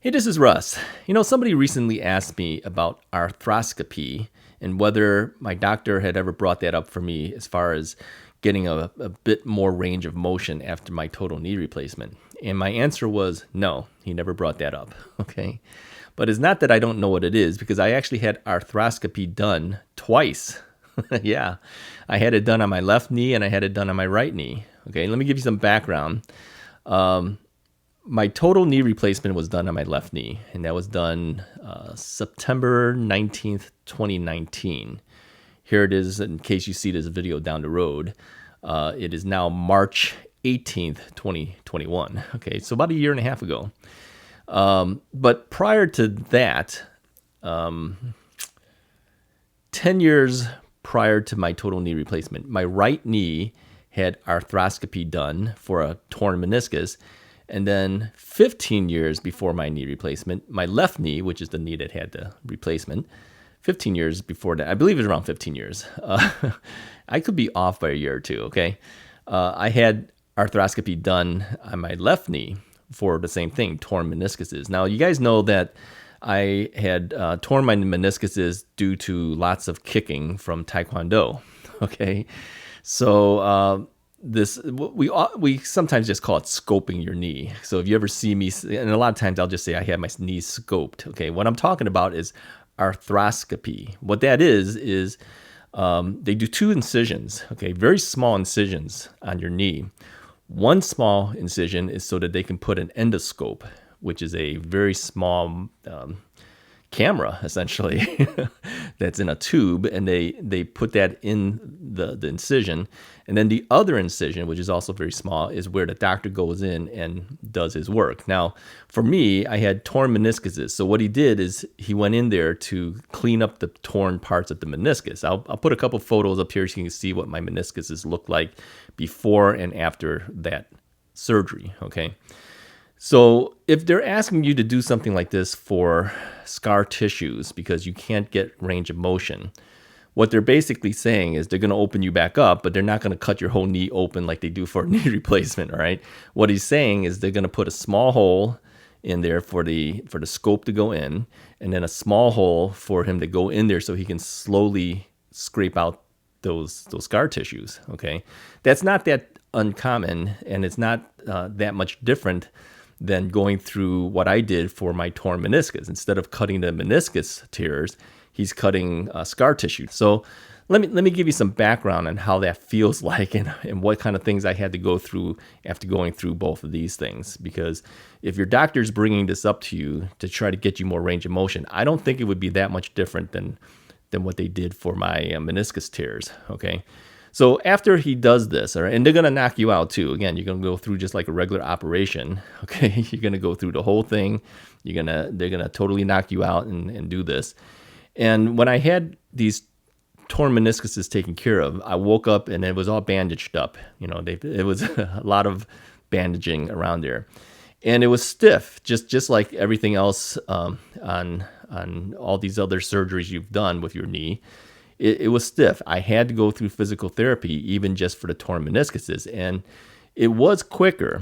Hey, this is Russ. Somebody recently asked me about arthroscopy and whether my doctor had ever brought that up for me as far as getting a bit more range of motion after my total knee replacement. And my answer was no, he never brought that up. Okay. But it's not that I don't know what it is because I actually had arthroscopy done twice. Yeah. I had it done on my left knee and I had it done on my right knee. Okay. Let me give you some background. My total knee replacement was done on my left knee, and that was done September 19th, 2019. Here it is in case you see this video down the road. It is now March 18th, 2021. Okay, so about a year and a half ago. But prior to that, 10 years prior to my total knee replacement, my right knee had arthroscopy done for a torn meniscus. And then 15 years before my knee replacement, my left knee, which is the knee that had the replacement, 15 years before that, I believe it was around 15 years. I could be off by a year or two, okay? I had arthroscopy done on my left knee for the same thing, torn meniscuses. Now, you guys know that I had torn my meniscuses due to lots of kicking from Taekwondo, okay? So, we sometimes just call it scoping your knee. So if you ever see me, and a lot of times I'll just say I have my knee scoped. Okay, what I'm talking about is arthroscopy. What that is they do two incisions. Okay, very small incisions on your knee. One small incision is so that they can put an endoscope, which is a very small camera essentially that's in a tube, and they put that in the incision. And then the other incision, which is also very small, is where the doctor goes in and does his work. Now, for me, I had torn meniscuses. So what he did is he went in there to clean up the torn parts of the meniscus. I'll put a couple photos up here so you can see what my meniscuses look like before and after that surgery, okay? So if they're asking you to do something like this for scar tissues because you can't get range of motion, what they're basically saying is they're going to open you back up, but they're not going to cut your whole knee open like they do for a knee replacement, all right? What he's saying is they're going to put a small hole in there for the scope to go in, and then a small hole for him to go in there so he can slowly scrape out those scar tissues, okay? That's not that uncommon, and it's not that much different than going through what I did for my torn meniscus. Instead of cutting the meniscus tears, he's cutting scar tissue. So let me give you some background on how that feels like and what kind of things I had to go through after going through both of these things. Because if your doctor's bringing this up to you to try to get you more range of motion, I don't think it would be that much different than what they did for my meniscus tears, okay? So after he does this, all right, and they're going to knock you out too. Again, you're going to go through just like a regular operation, okay? You're going to go through the whole thing. They're going to totally knock you out and do this. And when I had these torn meniscuses taken care of, I woke up and it was all bandaged up. It was a lot of bandaging around there. And it was stiff, just like everything else on all these other surgeries you've done with your knee. It was stiff. I had to go through physical therapy even just for the torn meniscuses, and it was quicker.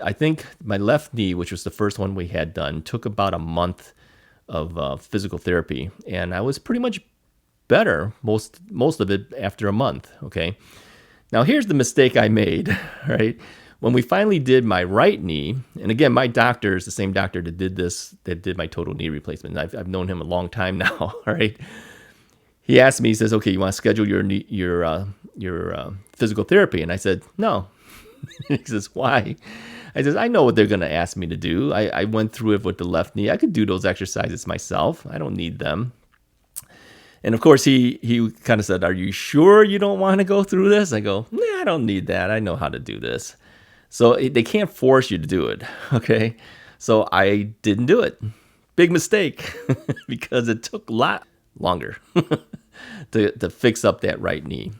I think my left knee, which was the first one we had done, took about a month of physical therapy, and I was pretty much better most of it after a month. Okay, now here's the mistake I made. Right, when we finally did my right knee, and again, my doctor is the same doctor that did my total knee replacement. I've known him a long time now. All right. He asked me, he says, okay, you want to schedule your physical therapy? And I said, no. He says, why? I says, I know what they're going to ask me to do. I went through it with the left knee. I could do those exercises myself. I don't need them. And of course, he kind of said, are you sure you don't want to go through this? I go, nah, I don't need that. I know how to do this. So they can't force you to do it, okay? So I didn't do it. Big mistake because it took a lot longer to fix up that right knee.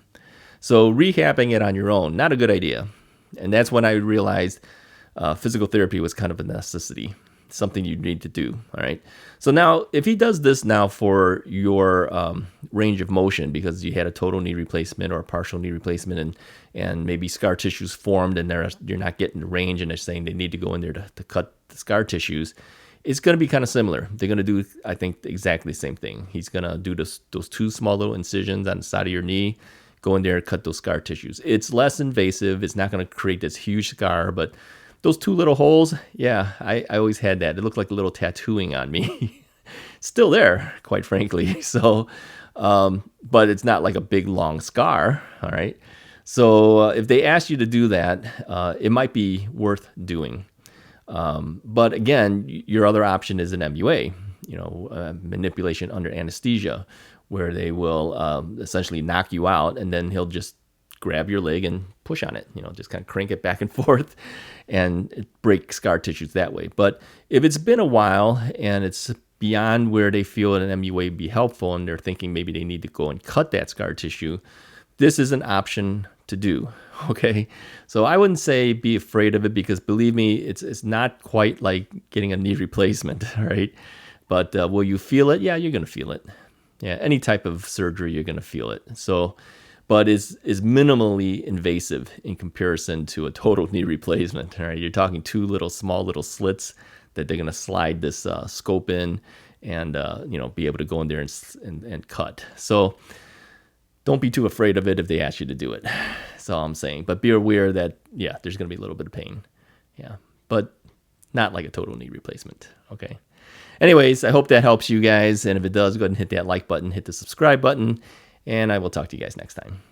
So rehabbing it on your own, not a good idea. And that's when I realized physical therapy was kind of a necessity, something you need to do. All right. So now if he does this now for your range of motion because you had a total knee replacement or a partial knee replacement and maybe scar tissues formed and you're not getting the range and they're saying they need to go in there to cut the scar tissues. it's going to be kind of similar. They're going to do, I think, exactly the same thing. He's going to do those two small little incisions on the side of your knee, go in there and cut those scar tissues. It's less invasive. It's not going to create this huge scar, but those two little holes, yeah, I always had that. It looked like a little tattooing on me. Still there, quite frankly. So, but it's not like a big, long scar, all right? So if they ask you to do that, it might be worth doing. But again, your other option is an MUA, manipulation under anesthesia, where they will essentially knock you out, and then he'll just grab your leg and push on it, just kind of crank it back and forth and break scar tissues that way. But if it's been a while and it's beyond where they feel an MUA would be helpful and they're thinking maybe they need to go and cut that scar tissue, this is an option to do, okay? So I wouldn't say be afraid of it, because believe me, it's not quite like getting a knee replacement, right? But will you feel it? Yeah, you're going to feel it. Yeah, any type of surgery, you're going to feel it. So, but is minimally invasive in comparison to a total knee replacement, right? You're talking two small little slits that they're going to slide this scope in and, be able to go in there and cut. So don't be too afraid of it if they ask you to do it. That's all I'm saying. But be aware that, yeah, there's going to be a little bit of pain. Yeah, but not like a total knee replacement, okay? Anyways, I hope that helps you guys. And if it does, go ahead and hit that like button, hit the subscribe button, and I will talk to you guys next time.